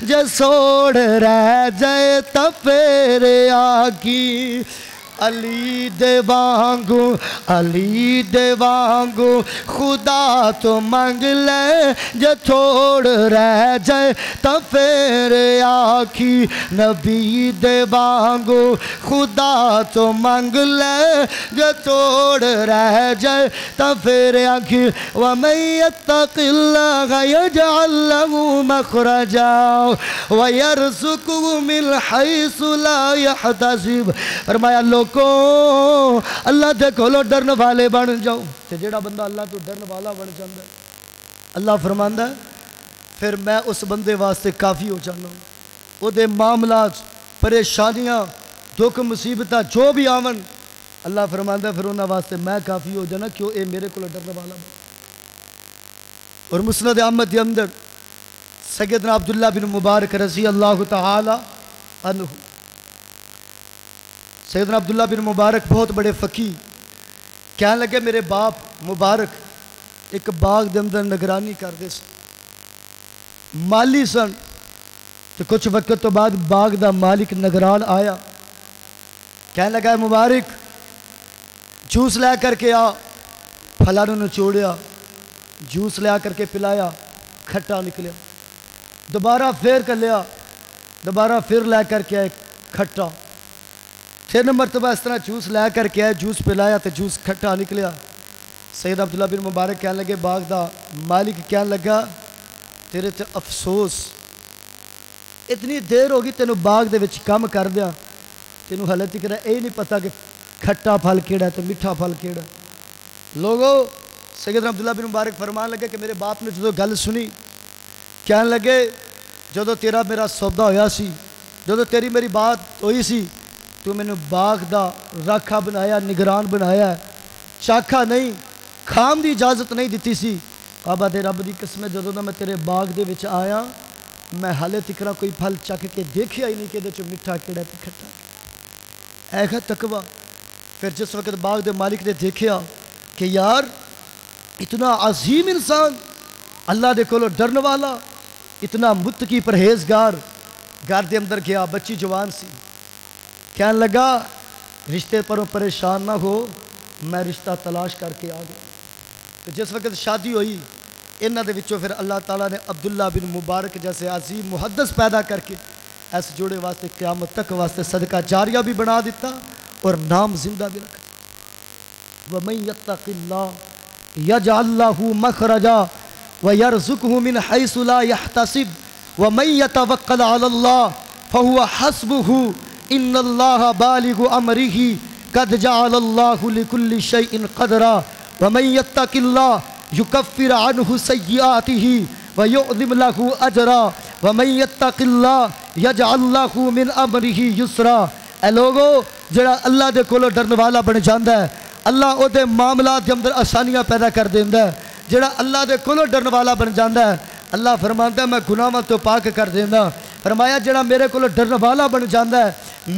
Speaker 2: جے سوڑ رہ جائے تا پھر آگی علی دے وانگو خدا تو مانگ لے جے تھوڑ رہ جائے تا پھر آکھی نبی دے وانگو خدا تو مانگ لے جے تھوڑ رہ جائے تا پھر آکھی وَمَن يَتَّقِ اللَّهَ يَجْعَل لَّهُ مَخْرَجًا وَيَرْزُقْهُ مِنْ حَيْثُ لَا يَحْتَسِبُ فرمایا لوگوں اللہ دے کولو ڈرن والے بن جاؤ تے جیڑا بندہ اللہ تو ڈرن والا بن جاندہ ہے اللہ فرماندہ ہے پھر میں اس بندے واسطے کافی ہو جانا ہوں وہ دے معاملات پریشانیاں دکھ مصیبتہ جو بھی آون اللہ فرماندہ ہے پھر انہاں واسطے میں کافی ہو جانا کیوں اے میرے کولو ڈرن والا بن اور مسند احمد دے اندر سیدنا عبداللہ بن مبارک رضی اللہ تعالی عنہ سیدنا عبداللہ بن مبارک بہت بڑے فقیہ کہنے لگے میرے باپ مبارک ایک باغ دے اندر نگرانی کر دے سن مالی سن تو کچھ وقت تو بعد باغ دا مالک نگران آیا کہنے لگا مبارک جوس لے کر کے آ پھلانوں نے چوڑیا جوس لے کر کے پلایا کھٹا نکلیا دوبارہ پھر کر لیا دوبارہ پھر لے کر کے آئے کھٹا 3 مرتبہ اس طرح جوس لے کر کے آئے جوس پلایا تو جوس کھٹا نکلیا سید عبداللہ بن مبارک کہنے لگے باغ دا مالک کہنے لگا تیرے تے افسوس اتنی دیر ہوگی تینوں باغ دے وچ کام کر دیا تینوں حالت کرنا اے نہیں پتا کہ کھٹا پھل کیڑا ہے تو میٹھا پھل کیڑا ہے لوگوں سیدنا عبداللہ بن مبارک فرمان لگے کہ میرے باپ نے جدو گل سنی کہنے لگے جدو تیرا میرا سودا ہویا سی جدو تیری میری بات ہوئی سی تو میں نے باغ دا راکھا بنایا نگران بنایا ہے چاکھا نہیں کھان دی اجازت نہیں دیتی سی. کعبہ دے رب دی قسم جدوں دا میں تیرے باغ دے وچ آیا میں حالے تکرا کوئی پھل چک کے دیکھیا ہی نہیں کہ دے چ میٹھا کیڑا تے کھٹا. اے ہے تقوی. پھر جس وقت باغ دے مالک نے دیکھیا کہ یار اتنا عظیم انسان اللہ دے کولو ڈرن والا اتنا متقی پرہیزگار گھر دے اندر گیا. بچی جوان سی. کہنے لگا رشتے پروں پریشان نہ ہو میں رشتہ تلاش کر کے آ گیا. تو جس وقت شادی ہوئی انہاں دے وچوں پھر اللہ تعالیٰ نے عبداللہ بن مبارک جیسے عظیم محدث پیدا کر کے اس جوڑے واسطے قیامت تک واسطے صدقہ جاریہ بھی بنا دیتا اور نام زندہ بھی رکھا. وَمَن يَتَّقِ اللَّهَ يَجْعَل لَّهُ مَخْرَجًا وَيَرْزُقْهُ مِنْ حَيْثُ لَا يَحْتَسِبُ وَمَن يَتَوَكَّلْ عَلَى اللَّهِ فَهُوَ حَسْبُهُ إِنَّ اللَّهَ بَالِغُ أَمْرِهِ قَدْ جَعَلَ اللَّهُ لِكُلِّ شَيْءٍ قَدْرًا وَمَن يَتَّقِ اللَّهَ يُكَفِّرْ عَنْهُ سَيِّئَاتِهِ وَيُعْظِمْ لَهُ أَجْرًا وَمَن يَتَّقِ اللَّهَ يَجْعَل لَّهُ مِنْ أَمْرِهِ يُسْرًا. اے لوگو جڑا اللہ دے کولو ڈرن والا بن جاندا ہے اللہ او دے معاملات دے اندر آسانیاں پیدا کر دیندا ہے. جڑا اللہ دے کولو ڈرن والا بن جاندا ہے اللہ فرماندا ہے میں گناہاں تو پاک کر دیندا. فرمایا جڑا میرے کولو ڈرن والا بن جاندا ہے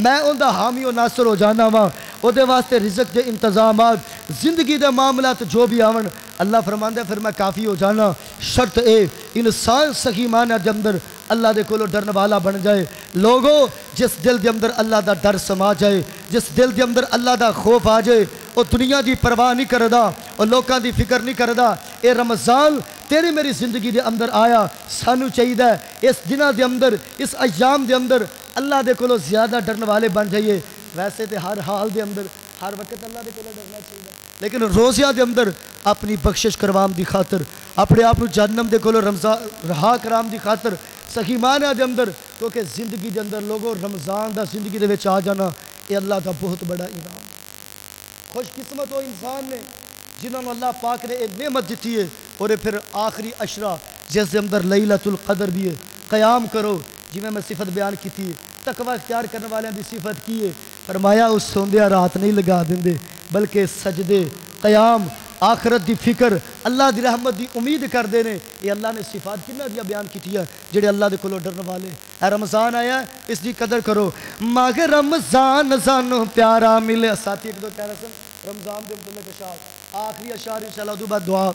Speaker 2: میں اوندا حامی و ناصر ہو جانا وا. او دے واسطے رزق دے انتظامات زندگی دے معاملات جو بھی آون اللہ فرماندا ہے پھر میں کافی ہو جانا. شرط اے انسان صحیح معنی دے اندر اللہ دے کولو ڈرن والا بن جائے. لوگو جس دل دے اندر اللہ دا ڈر سما جائے جس دل دے اندر اللہ دا خوف آ جائے وہ دنیا دی پرواہ نہیں کردا اور لوکاں دی فکر نہیں کردا. اے رمضان تیری میری زندگی دے اندر آیا سانو چاہیے اس دنوں دے اندر اس ایام دے اندر اللہ دے کولو زیادہ ڈرن والے بن جائیے. ویسے تے ہر حال دے اندر ہر وقت اللہ دے کولو ڈرنا چاہیے لیکن روزیاں دے اندر اپنی بخشش کروام دی خاطر اپنے آپ جہنم دے کولو رہا کرام دی خاطر صحیح معنی دے اندر کیونکہ زندگی دے اندر لوگوں رمضان دا زندگی دے وچ آ جانا یہ اللہ دا بہت بڑا انعام. خوش قسمت ہو انسان نے جنہوں نے اللہ پاک نے ایک نعمت دیتی ہے اور پھر آخری عشرہ جس دے اندر لیلۃ القدر بھی ہے. قیام کرو جی میں صفت بیان کی تھی تقوی اختیار کرنے والے دی صفت کی ہے. فرمایا اس سوندیا رات نہیں لگا دیندے بلکہ سجدے قیام آخرت دی فکر اللہ دی رحمت دی امید کر دے نے. یہ اللہ نے صفات کنہ دیا بیان کی ہے جڑے اللہ دے کولو ڈرن والے. اے رمضان آیا ہے اس دی قدر کرو. ماہ رمضان سانو پیارا ملے. ساتھی ایک دو کہہ رہے سن رمضان دے متعلق اشعار آخری اشعار انشاءاللہ دو بعد دعا.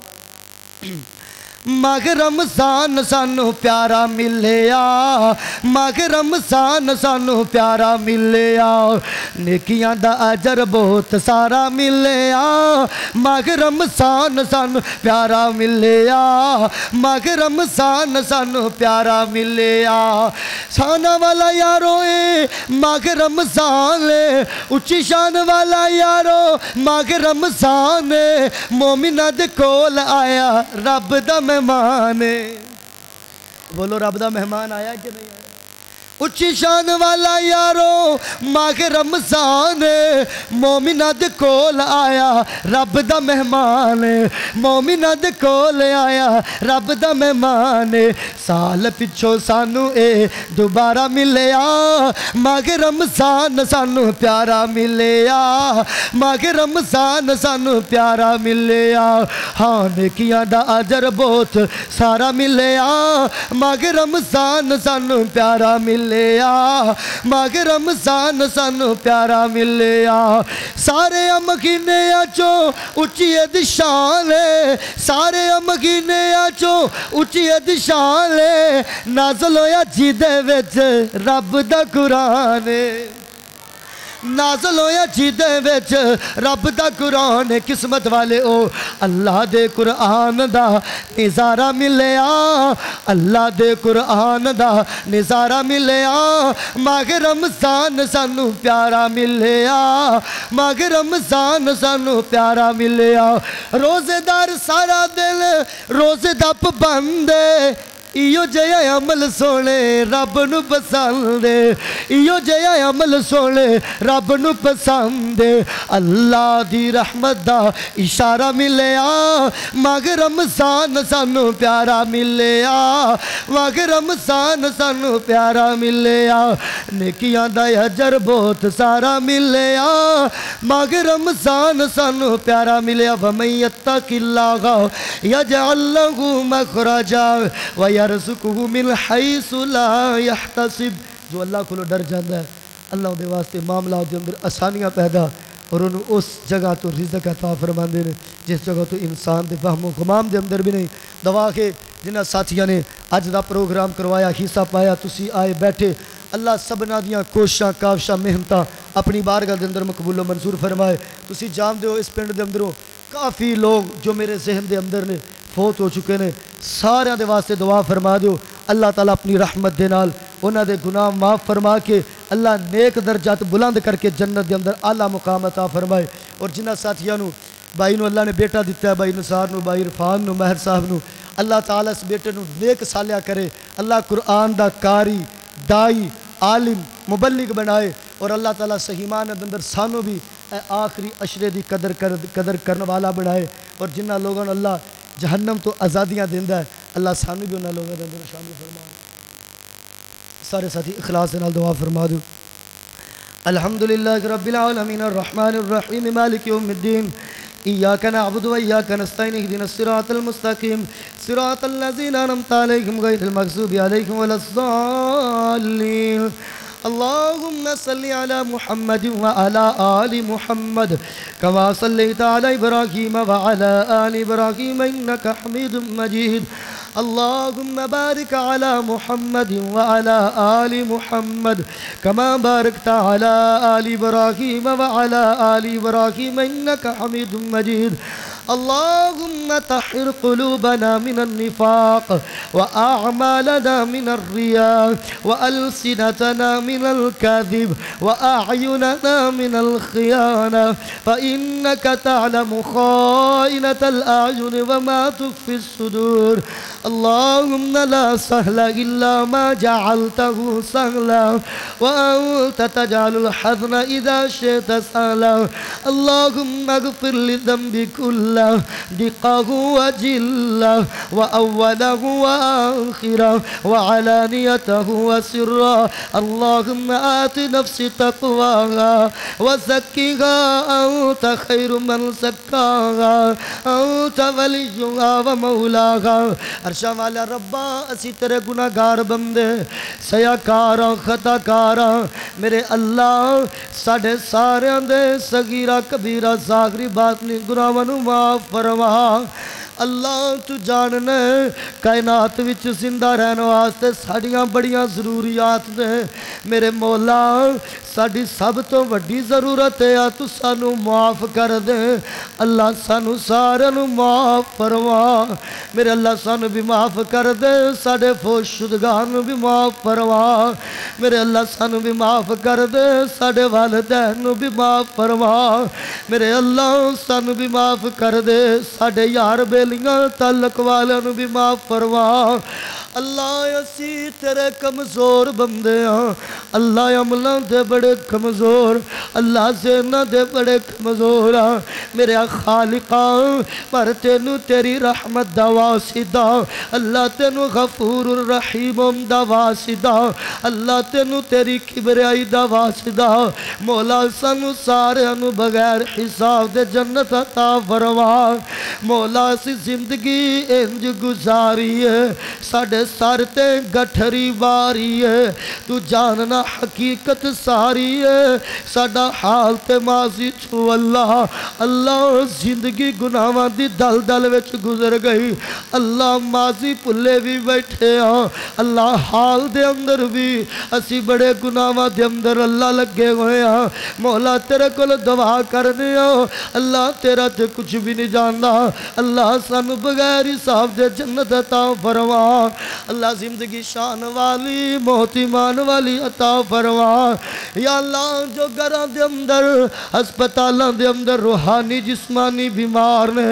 Speaker 2: ماہ رمضان سانو پیارا ملیا ماہ رمضان سانو پیارا ملیا نیکیاں دا اجر بہت سارا ملیا ماہ رمضان سانو پیارا ملیا ماہ رمضان سانو پیارا ملیا. سانا والا یارو اے ماہ رمضان اچھی شان والا یارو ماہ رمضان مومنہ دے کول آیا رب دا مہمان. بولو رب دا مہمان آیا کہ نہیں آیا. اچھی شان والا یارو ماہ رمضان مومنہ دے کول آیا رب دا مہمان مومنہ دے کول آیا رب دا مہمان. سال پچھو سانو اے دوبارہ ملیا ماہ رمضان سانو پیارا ملیا ماہ رمضان سانو پیارا ملیا. ہاں نیکیاں دا اجر بہت سارا ملیا ماہ رمضان سانو پیارا ملیا ماہ رمضان سانو پیارا ملیا. سارے مہینے چو اچھی شان سارے مہینے چو اچھی شان نازل ہویا جی دے وچ رب دا قرآن نازل ہویا جی دے وچ رب دا قرآن. قسمت والے او اللہ دے قرآن دا نظارہ ملیا اللہ دے قرآن دا نظارہ ملیا ماہ رمضان سانو پیارا ملیا ماہ رمضان سانو پیارا ملیا. روزے دار سارا دل روزے دا پابند ایو جیا عمل سونے رب نو پسند ایو جیا عمل سونے رب نو پسند اللہ دی رحمت دا اشارہ ملیا مگر رمضان سانو پیارا ملیا مگر رمضان سانو پیارا ملیا نیکیاں دا اجر بہت سارا ملیا مگر رمضان سانو پیارا ملیا وَمَن يَتَّقِ اللَّهَ يَجْعَل لَّهُ مَخْرَجًا وَيَرْزُقْهُ مِنْ حَيْثُ لَا يَحْتَسِبُ جو اللہ کو ڈر جاندہ ہے اللہ دے واسطے معاملات دے اندر آسانیاں پیدا اور انہوں اس جگہ تو رزق عطا فرماندے نے جس جگہ تو انسان دے فہم و غمام دے اندر بھی نہیں دعا کے جنہ ساتھیاں نے اج دا پروگرام کروایا حصہ پایا تسی آئے بیٹھے اللہ سبنا دیاں کوشاں کاوشاں محنتاں اپنی بارگاہ دے اندر مقبول و منظور فرمائے تسی جان دے ہو اس پنڈ دے اندروں کافی لوگ جو میرے ذہن دے اندر نے فوت ہو چکے نے سارے دے واسطے دعا فرما دیو اللہ تعالیٰ اپنی رحمت دے نال انہاں دے گناہ معاف فرما کے اللہ نیک درجات بلند کر کے جنت دے اندر اعلیٰ مقام عطا فرمائے اور جنہ ساتھیاں نو بھائی نو اللہ نے بیٹا دیتا ہے بھائی نثار نو بھائی عرفان نو مہر صاحب نو اللہ تعالیٰ اس بیٹے نو نیک صالح کرے اللہ قرآن دا کاری دائی عالم مبلغ بنائے اور اللہ تعالیٰ صحیحان دے اندر سانو بھی آخری عشرے دی قدر کرنے والا بنائے اور جنہ لوگوں نے اللہ جہنم تو آزادیاں دیندہ ہے اللہ سانو بھی انہاں لوگوں دے اندر شامل فرمائے سارے ساتھی اخلاص نال دعا فرما دو الحمدللہ رب العالمین الرحمن الرحیم مالک یوم الدین ایاک نعبد و ایاک نستعین اهدنا الصراط المستقیم صراط الذین انعمت علیہم غیر المغضوب علیہم ولا الضالین اللهم صل على محمد وعلى آل محمد كما صليت على إبراهيم وعلى آل إبراهيم إنك حميد مجيد اللهم بارك على محمد وعلى آل محمد كما باركت على آل إبراهيم وعلى آل إبراهيم إنك حميد مجيد اللهم طهر قلوبنا من النفاق وأعمالنا من الرياء وألسنتنا من الكذب وأعيننا من الخيانة فإنك تعلم خائنة الأعين وما تخفي الصدور اللهم لا سهل إلا ما جعلته سهلا وأنت تجعل الحزن إذا شئت سهلا اللهم اغفر لذنبي كله دقه وجله وأوله وآخره وعلانيته وسره اللهم آت نفسي تقواها وزكها أنت خير من زكاها أنت وليها ومولاها عرشاں والا ربا اسی تیرے گناہگار بندے سیاکاراں خطاکاراں میرے اللہ ساڑھے سارے دے صغیرہ کبیرہ ظاہری باطنی گناہاں نو معاف فرما اللہ تو جاننے کائنات وچ زندہ رہنے واسطے ساڑیاں بڑیاں ضروریات دے میرے مولا ساڑی سب تو وڈی ضرورت ہے تو سانو معاف کر دے اللہ سانو سارے نو معاف فرما میرے اللہ سانو بھی معاف کر دے ساڑے فوش شدگان بھی معاف فرما میرے اللہ سانو بھی معاف کر دے ساڑے والدین بھی معاف فرما میرے اللہ سانو بھی معاف کر دے ساڑے یار بیلیاں تعلق والوں بھی معاف فرما اللہ اسی تیرے کمزور بندے ہیں اللہ عملان دے بڑے کمزور اللہ زینہ دے بڑے کمزور ہیں میرے خالقہ پر تینو تیری رحمت دا واسدہ اللہ تینو غفور الرحیم دا واسدہ اللہ تینو تیری کبریائی دا واسدہ مولا سانو سارے انو بغیر حساب دے جنت عطا فرما مولا سی زندگی انج گزاری ہے ساڑھے سارتے گٹھری باری ہے تو جاننا حقیقت ساری ہے ساڑھا حال تے ماضی چھو اللہ اللہ زندگی گناہاں دی دل دل وچ گزر گئی اللہ ماضی پلے بھی بیٹھے ہاں اللہ حال دے اندر بھی اسی بڑے گناہاں دے اندر اللہ لگے ہوئے ہاں مولا تیرے کل دعا کرنے ہاں اللہ تیرا تے کچھ بھی نہیں جاننا اللہ سانو بغیر حساب دے جنت عطا فرما اللہ زندگی شان والی موت ایمان والی عطا فرما یا اللہ جو گھراں دے اندر ہسپتالاں دے اندر روحانی جسمانی بیمار نے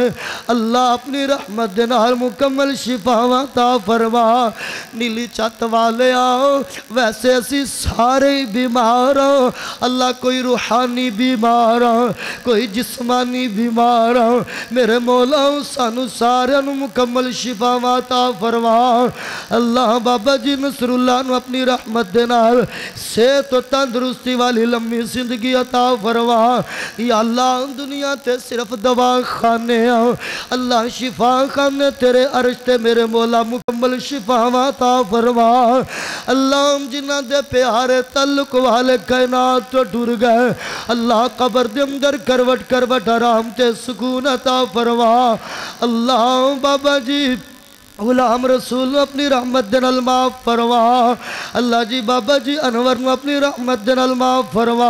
Speaker 2: اللہ اپنی رحمت دے نال مکمل شفا عطا فرما نیلی چھت والے آؤ ویسے اسی سارے بیمار ہوں اللہ کوئی روحانی بیمار ہوں کوئی جسمانی بیمار ہوں میرے مولا سانو سارے مکمل شفا عطا فرما اللہ بابا جی نصر اللہ نو اپنی رحمت دے نال صحت و تندرستی والی لمبی زندگی عطا فرما یا اللہ دنیا تے صرف دوا خانے ہوں اللہ شفا خانے تیرے عرش تے میرے مولا مکمل شفا عطا فرما اللہ جنہ دے پیارے تعلق والے کائنات تو ڈر گئے اللہ قبر دے اندر کروٹ کروٹ آرام تے سکون عطا فرما اللہ بابا جی غلام رسول اپنی رحمت دے نال معاف فرما اللہ جی بابا جی انور نو اپنی رحمت دے نال معاف فرما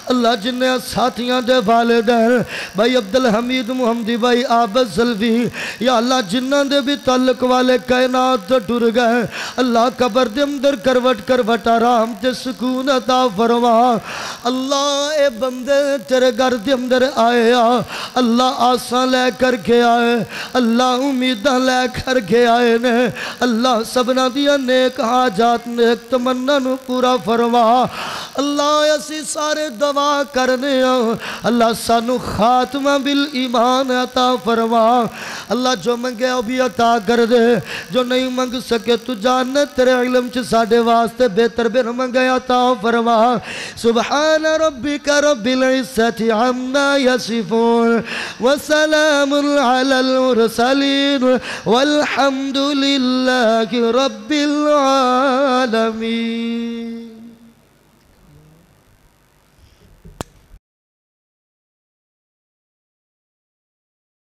Speaker 2: اللہ جنہ ساتھیاں دے والدین بھائی عبدالحمید محمدی بھائی عابد زلوی یا اللہ جنہ دے بھی تعلق والے کائنات ڈر گئے اللہ قبر دے اندر کروٹ کروٹ آرام تے سکون عطا فرما اللہ اے بندے تیرے گھر دے اندر آئے اللہ آساں لے کر کے آئے اللہ امیداں لے کر کے آئے نے اللہ سبنا دیا نیک حاجات نیک تمنا نو پورا فرما اللہ اسی سارے دعا کرنے اللہ سانو خاتمہ بالایمان عطا فرما اللہ جو منگے او بھی عطا کر دے جو نہیں منگ سکے تو جاننے تیرے علم چھ ساڑھے واسطے بہتر بن منگے عطا فرما سبحان ربک رب العزت عما یصفون وسلام علی المرسلین والحمد للہ رب العالمین